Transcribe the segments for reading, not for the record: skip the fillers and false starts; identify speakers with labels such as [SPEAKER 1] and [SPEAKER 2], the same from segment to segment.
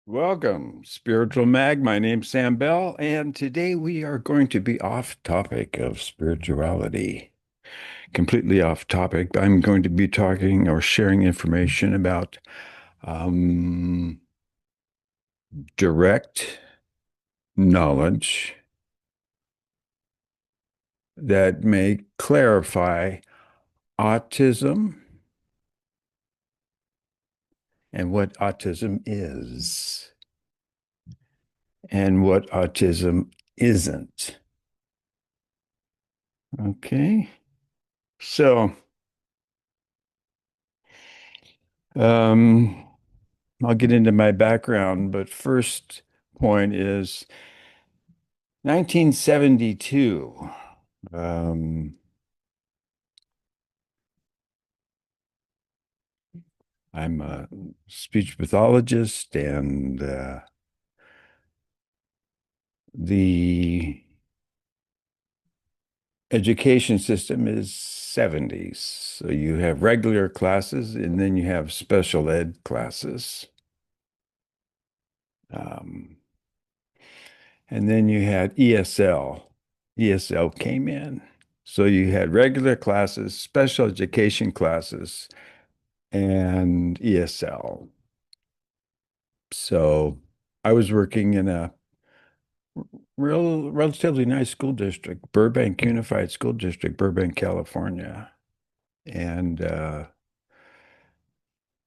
[SPEAKER 1] Welcome, Spiritual Mag. My name's Sam Bell, and today we are going to be off topic of spirituality. Completely off topic. I'm going to be talking or sharing information about um, direct knowledge that may clarify autism and what autism is and what autism isn't. Okay. So, um, I'll get into my background, but first point is 1972. Um, I'm a speech pathologist, and the education system is 70s. So you have regular classes, and then you have special ed classes. Um, and then you had ESL. ESL came in. So you had regular classes, special education classes, and ESL. So I was working in a relatively nice school district, Burbank Unified School District, Burbank, California. And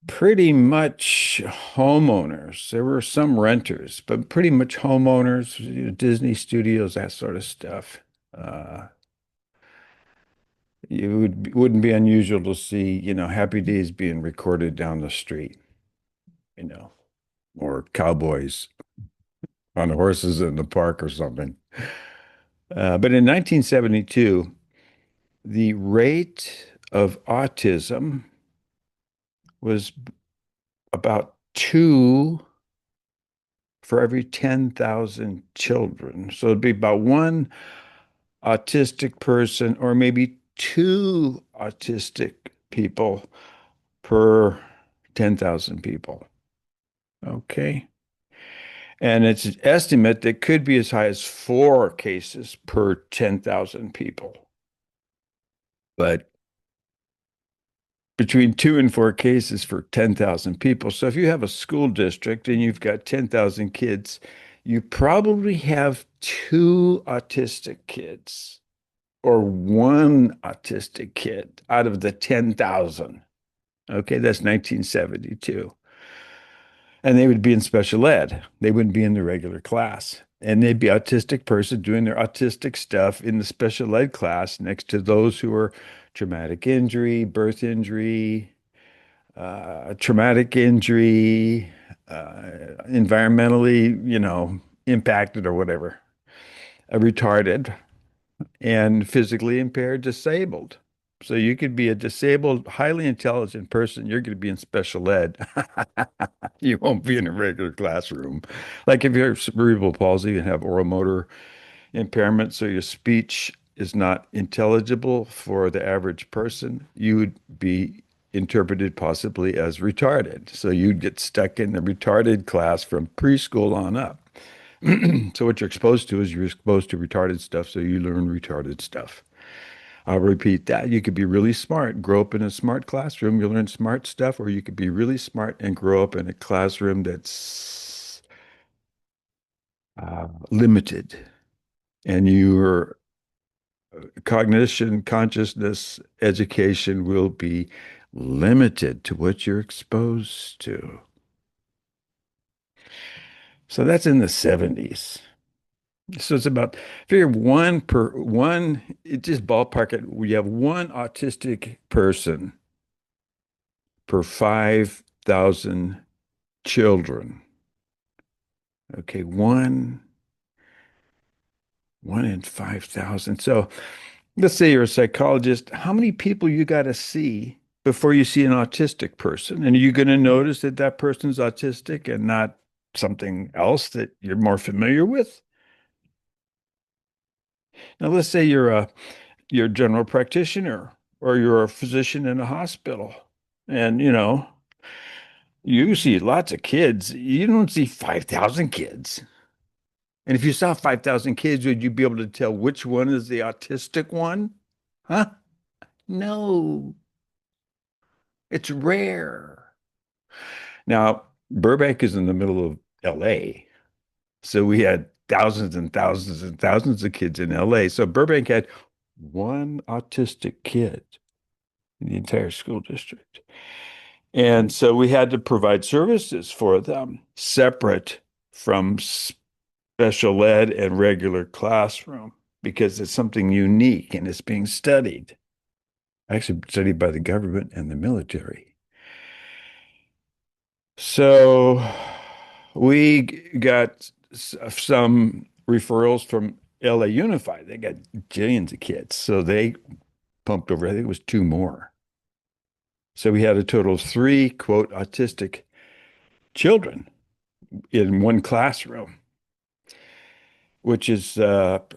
[SPEAKER 1] pretty much homeowners. There were some renters, but pretty much homeowners, Disney studios, that sort of stuff. Uh, wouldn't be unusual to see, Happy Days being recorded down the street, you know, or cowboys on horses in the park or something. But in 1972, the rate of autism was about two for every 10,000 children. So it'd be about one autistic person or maybe two autistic people per 10,000 people. Okay. And it's an estimate that could be as high as four cases per 10,000 people. But between two and four cases for 10,000 people. So if you have a school district and you've got 10,000 kids, you probably have two autistic kids or one autistic kid out of the 10,000. Okay, that's 1972. And they would be in special ed. They wouldn't be in the regular class. And they'd be autistic person doing their autistic stuff in the special ed class next to those who are traumatic injury, birth injury, traumatic injury, environmentally, impacted or whatever, retarded and physically impaired, disabled. So you could be a disabled, highly intelligent person. You're going to be in special ed. You won't be in a regular classroom. Like if you have cerebral palsy and have oral motor impairment, so your speech is not intelligible for the average person, you would be interpreted possibly as retarded. So you'd get stuck in the retarded class from preschool on up. So what you're exposed to is you're exposed to retarded stuff, so you learn retarded stuff. I'll repeat that. You could be really smart, grow up in a smart classroom, you learn smart stuff, or you could be really smart and grow up in a classroom that's limited, and your cognition, consciousness, education will be limited to what you're exposed to. So that's in the 70s. So it's about figure one per one, it just ballpark it. We have one autistic person per 5,000 children. Okay, one in 5,000. So let's say you're a psychologist. How many people you got to see before you see an autistic person? And are you going to notice that that person's autistic and not something else that you're more familiar with? Now, let's say you're a general practitioner or you're a physician in a hospital, and You see lots of kids. You don't see 5,000 kids. And if you saw 5,000 kids, would you be able to tell which one is the autistic one? Huh? No, it's rare. Now, Burbank is in the middle of LA. So we had thousands and thousands and thousands of kids in LA. So Burbank had one autistic kid in the entire school district. And so we had to provide services for them separate from special ed and regular classroom because it's something unique and it's being studied, actually studied by the government and the military. So we got some referrals from LA Unified. They got jillions of kids. So they pumped over, I think it was two more. So we had a total of three, quote, autistic children in one classroom, which is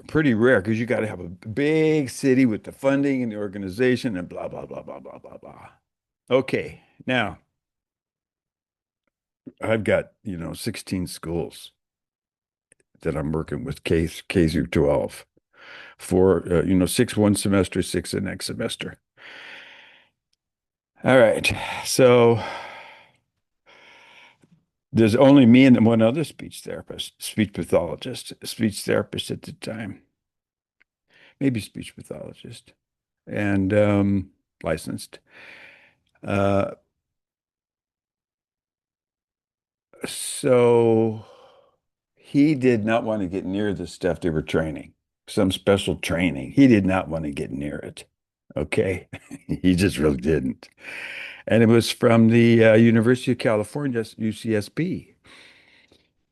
[SPEAKER 1] pretty rare because you got to have a big city with the funding and the organization and blah, blah, blah, blah, blah, blah, blah. Okay, now I've got, 16 schools that I'm working with K through 12 for, six one semester, six the next semester. All right. So there's only me and one other speech therapist, speech pathologist, speech therapist at the time, maybe speech pathologist, and licensed. Uh, so he did not want to get near the stuff they were training, some special training. He did not want to get near it. Okay. He just really didn't. And it was from the University of California, UCSB.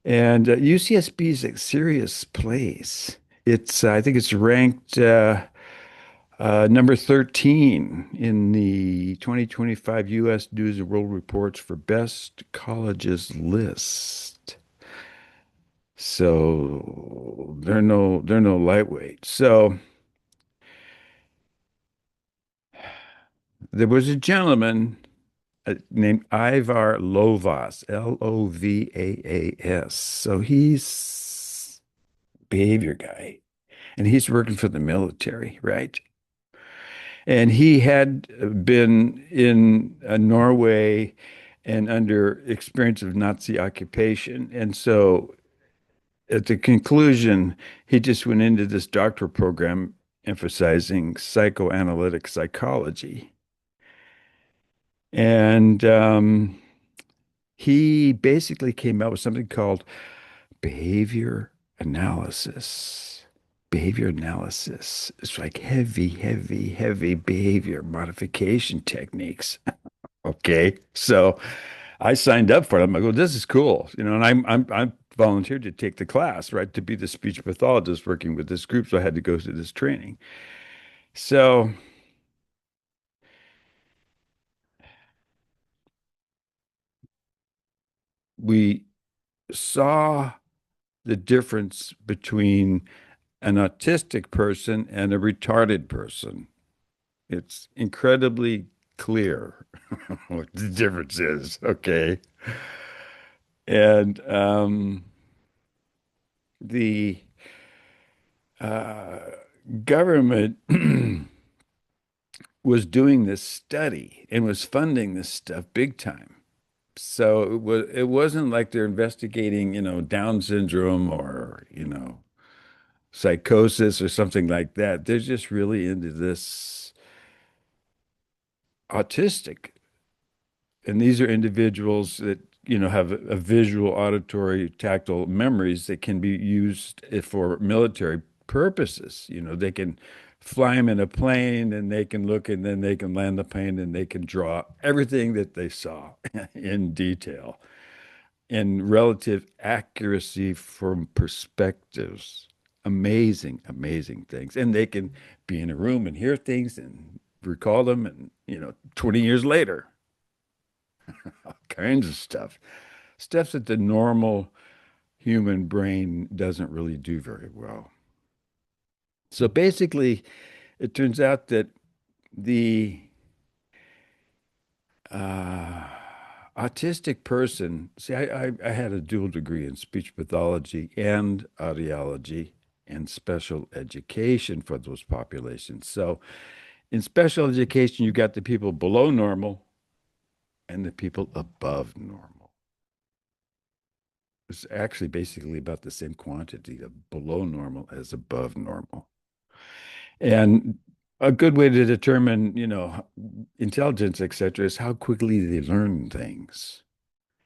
[SPEAKER 1] And UCSB is a serious place. I think it's ranked number 13 in the 2025 U.S. News and World Reports for Best Colleges list. So they're no lightweight. So there was a gentleman named Ivar Lovas, Lovaas. So he's behavior guy, and he's working for the military, right? And he had been in Norway and under experience of Nazi occupation. And so at the conclusion, he just went into this doctoral program emphasizing psychoanalytic psychology. And he basically came out with something called behavior analysis. Behavior analysis. It's like heavy, heavy, heavy behavior modification techniques. Okay. So I signed up for them. I go, this is cool. And I'm volunteered to take the class, right? To be the speech pathologist working with this group. So I had to go through this training. So we saw the difference between an autistic person and a retarded person. It's incredibly clear what the difference is. Okay. And the uh, government was doing this study and was funding this stuff big time. So it wasn't like they're investigating, Down syndrome or, psychosis or something like that. They're just really into this autistic. And these are individuals that, have a visual, auditory, tactile memories that can be used for military purposes. They can fly them in a plane and they can look and then they can land the plane and they can draw everything that they saw in detail in relative accuracy from perspectives. Amazing, amazing things. And they can be in a room and hear things and recall them and, 20 years later, all kinds of stuff. Stuff that the normal human brain doesn't really do very well. So basically, it turns out that the uh, autistic person, see, I had a dual degree in speech pathology and audiology and special education for those populations. So in special education, you got the people below normal and the people above normal. It's actually basically about the same quantity of below normal as above normal. And a good way to determine, intelligence, et cetera, is how quickly they learn things.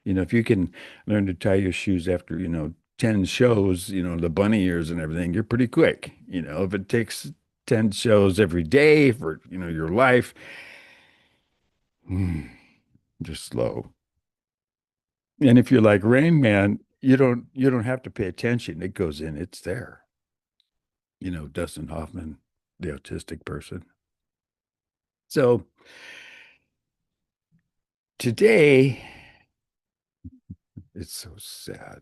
[SPEAKER 1] If you can learn to tie your shoes after, 10 shows, the bunny ears and everything, you're pretty quick. If it takes 10 shows every day for, your life, hmm, you're slow. And if you're like Rain Man, you don't have to pay attention. It goes in, it's there. Dustin Hoffman, the autistic person. So today, it's so sad.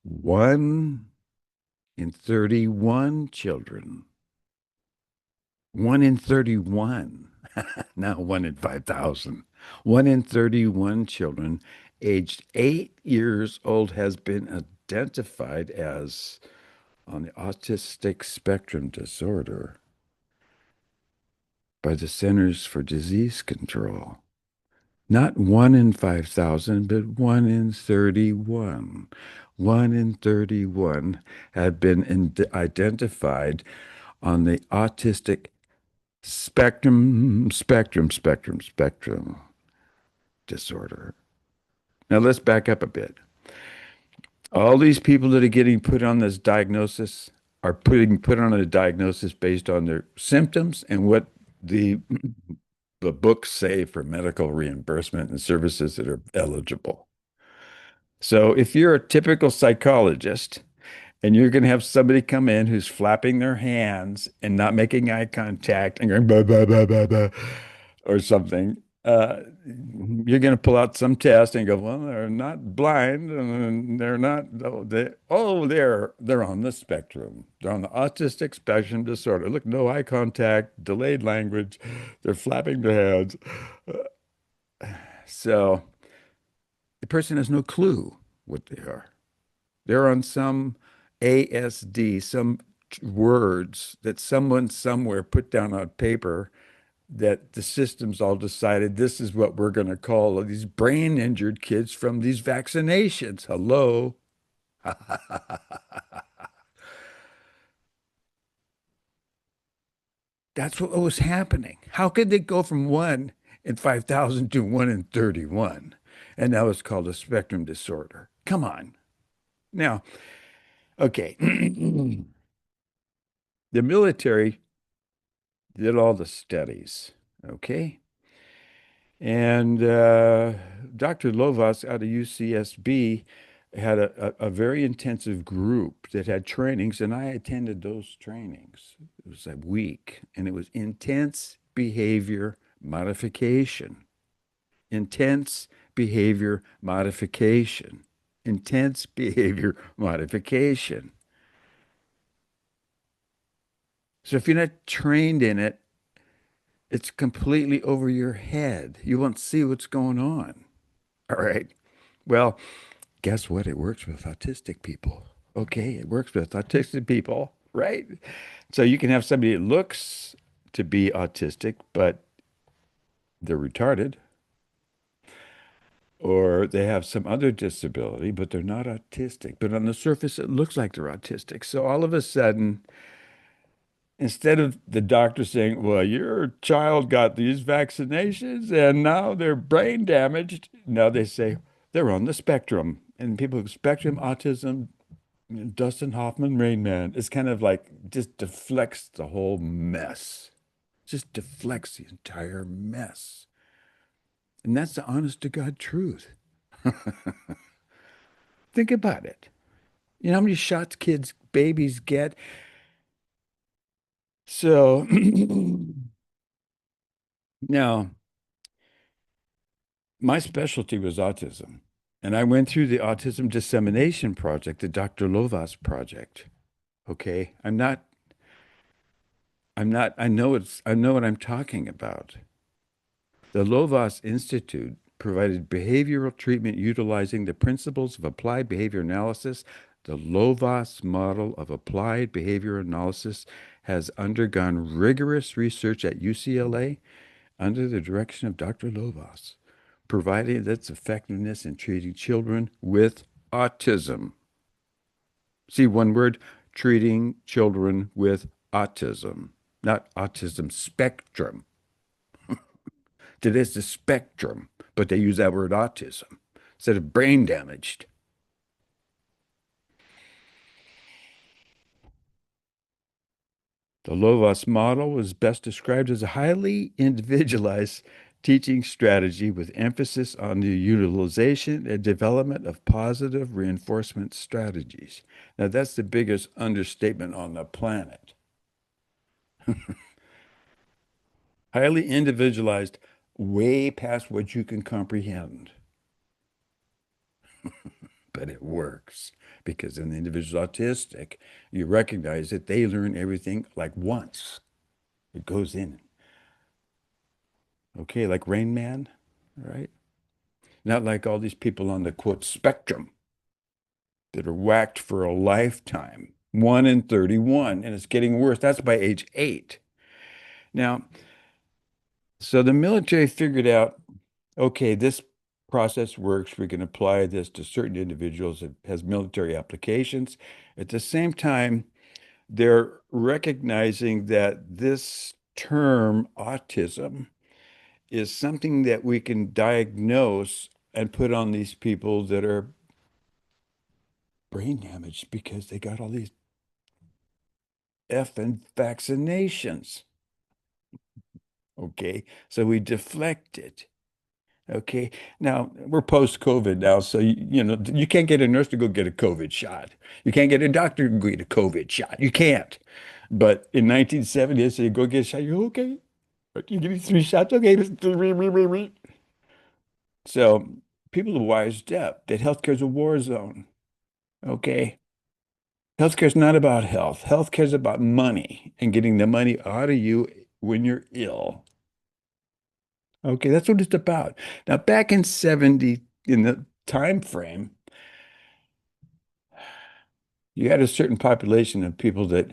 [SPEAKER 1] One in 31 children, one in 31, now one in 5,000, one in 31 children aged 8 years old has been identified as on the autistic spectrum disorder by the Centers for Disease Control. Not one in 5,000, but one in 31. One in 31 had been identified on the autistic spectrum disorder. Now let's back up a bit. All these people that are getting put on this diagnosis are putting put on a diagnosis based on their symptoms and what the the books say for medical reimbursement and services that are eligible. So if you're a typical psychologist and you're going to have somebody come in who's flapping their hands and not making eye contact and going blah, blah, blah, blah, blah, or something, you're going to pull out some test and go, well, they're not blind and they're not, they're on the spectrum. They're on the autistic spectrum disorder. Look, no eye contact, delayed language. They're flapping their hands. So the person has no clue what they are. They're on some ASD, some words that someone somewhere put down on paper that the systems all decided this is what we're going to call these brain injured kids from these vaccinations. Hello. That's what was happening. How could they go from one in 5,000 to one in 31? And that was called a spectrum disorder. Come on. Now, okay. The military did all the studies. Okay. And Dr. Lovas out of UCSB had a very intensive group that had trainings, and I attended those trainings. It was a week, and it was intense behavior modification. Intense behavior modification. Intense behavior modification. So if you're not trained in it, it's completely over your head. You won't see what's going on. All right. Well, guess what? It works with autistic people. Okay, it works with autistic people, right? So you can have somebody that looks to be autistic, but they're retarded, or they have some other disability, but they're not autistic. But on the surface, it looks like they're autistic. So all of a sudden, instead of the doctor saying, well, your child got these vaccinations and now they're brain damaged, now they say they're on the spectrum. And people with spectrum autism, Dustin Hoffman, Rain Man, it's kind of like just deflects the whole mess, just deflects the entire mess. And that's the honest to God truth. Think about it. You know how many shots kids, babies get? So now, my specialty was autism, and I went through the Autism Dissemination Project, the Dr. Lovas project. Okay, I know what I'm talking about. The Lovas Institute provided behavioral treatment utilizing the principles of applied behavior analysis. The Lovaas model of applied behavior analysis has undergone rigorous research at UCLA under the direction of Dr. Lovaas, providing its effectiveness in treating children with autism. See one word, treating children with autism, not autism spectrum. Today's the spectrum, but they use that word autism instead of brain damaged. The Lovaas model was best described as a highly individualized teaching strategy with emphasis on the utilization and development of positive reinforcement strategies. Now, that's the biggest understatement on the planet. Highly individualized, way past what you can comprehend, but it works because in the individual autistic, you recognize that they learn everything like once. It goes in. Okay, like Rain Man, right? Not like all these people on the quote spectrum that are whacked for a lifetime. 1 in 31, and it's getting worse. That's by age 8. Now, so the military figured out, okay, this process works. We can apply this to certain individuals. It has military applications. At the same time, they're recognizing that this term autism is something that we can diagnose and put on these people that are brain damaged because they got all these effing vaccinations. Okay. So we deflect it. Okay. Now we're post-COVID now. So, you can't get a nurse to go get a COVID shot. You can't get a doctor to go get a COVID shot. You can't. But in 1970, they say, go get a shot. You're okay. You give me 3 shots. Okay. So people are wised up that healthcare is a war zone. Okay. Healthcare is not about health. Healthcare is about money and getting the money out of you when you're ill. Okay, that's what it's about. Now, back in 70, in the time frame, you had a certain population of people that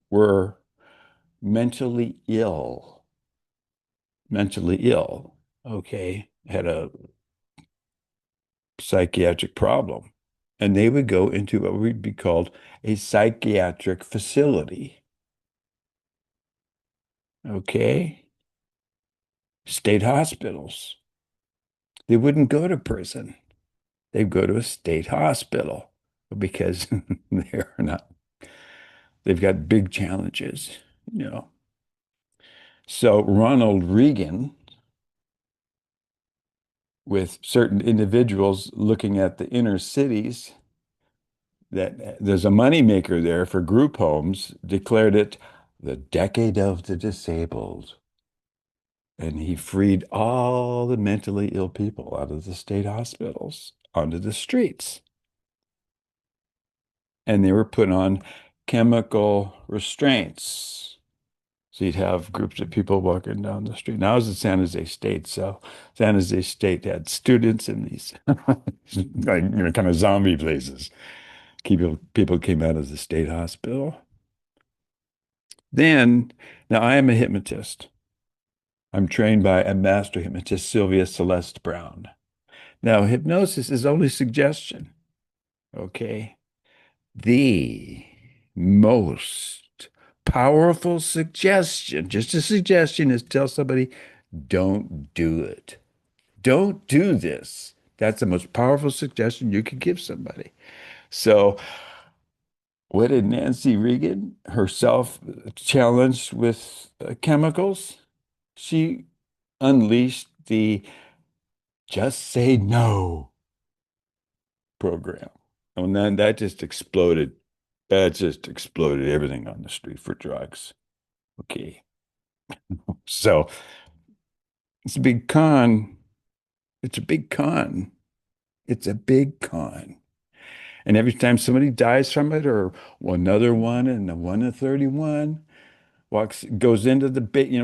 [SPEAKER 1] were mentally ill, mentally ill, okay, had a psychiatric problem. And they would go into what would be called a psychiatric facility. Okay. State hospitals. They wouldn't go to prison. They'd go to a state hospital because they're not, they've got big challenges, you know. So Ronald Reagan, with certain individuals looking at the inner cities, that there's a moneymaker there for group homes, declared it the decade of the disabled. And he freed all the mentally ill people out of the state hospitals onto the streets. And they were put on chemical restraints. So you'd have groups of people walking down the street. Now I was at San Jose State, so San Jose State had students in these like kind of zombie places. People came out of the state hospital. Then, now I am a hypnotist. I'm trained by a master hypnotist, Sylvia Celeste Brown. Now, hypnosis is only suggestion. Okay. The most powerful suggestion, just a suggestion, is tell somebody, don't do it. Don't do this. That's the most powerful suggestion you could give somebody. So, what did Nancy Reagan herself challenged with chemicals? She unleashed the just say no program. And then that just exploded. That just exploded everything on the street for drugs. Okay. So it's a big con. It's a big con. It's a big con. And every time somebody dies from it, or another one and the 1 in 31, goes into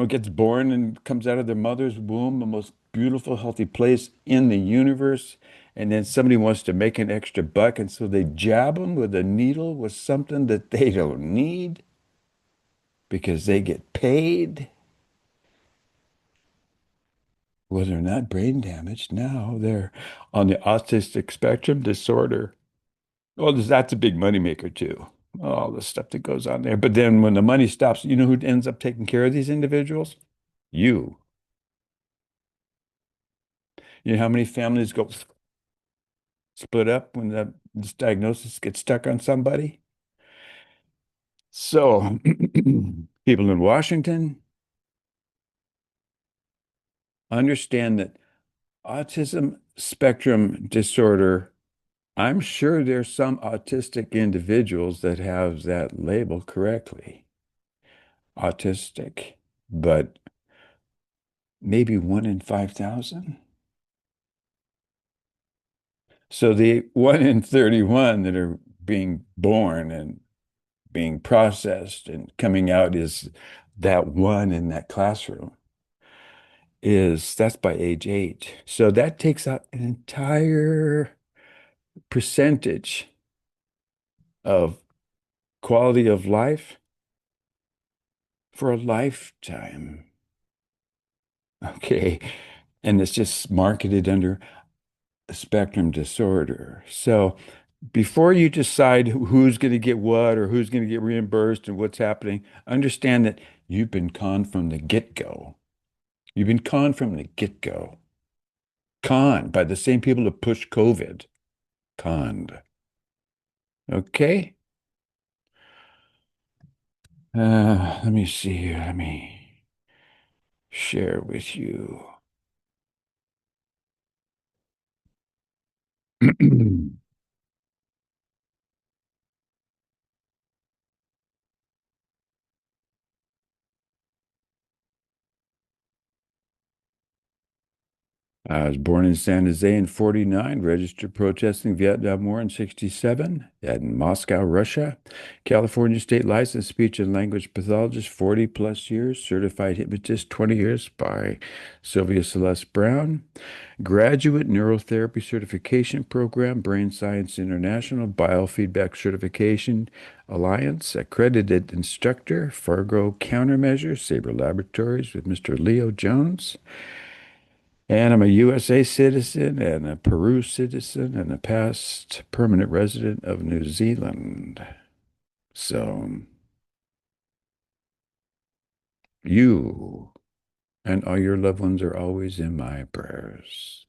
[SPEAKER 1] gets born and comes out of their mother's womb, the most beautiful, healthy place in the universe. And then somebody wants to make an extra buck, and so they jab them with a needle with something that they don't need because they get paid. Well, they're not brain damaged now. They're on the autistic spectrum disorder. Well, that's a big moneymaker too. All the stuff that goes on there. But then when the money stops, you know who ends up taking care of these individuals? You. You know how many families go split up when this diagnosis gets stuck on somebody? So, people in Washington understand that autism spectrum disorder, I'm sure there's some autistic individuals that have that label correctly, autistic, but maybe 1 in 5,000. So the 1 in 31 that are being born and being processed and coming out is that one in that classroom is that's by age 8. So that takes out an entire percentage of quality of life for a lifetime. Okay. And it's just marketed under a spectrum disorder. So before you decide who's going to get what or who's going to get reimbursed and what's happening, understand that you've been conned from the get-go. You've been conned from the get-go. Conned by the same people that pushed COVID. Conned. Okay? Let me see here. Let me share with you. I was born in San Jose in 49, registered protesting Vietnam War in 67, in Moscow, Russia. California state licensed speech and language pathologist, 40 plus years, certified hypnotist, 20 years by Sylvia Celeste Brown. Graduate neurotherapy certification program, Brain Science International, Biofeedback Certification Alliance, accredited instructor, Fargo Countermeasures, Sabre Laboratories with Mr. Leo Jones. And I'm a USA citizen and a Peru citizen and a past permanent resident of New Zealand. So you and all your loved ones are always in my prayers.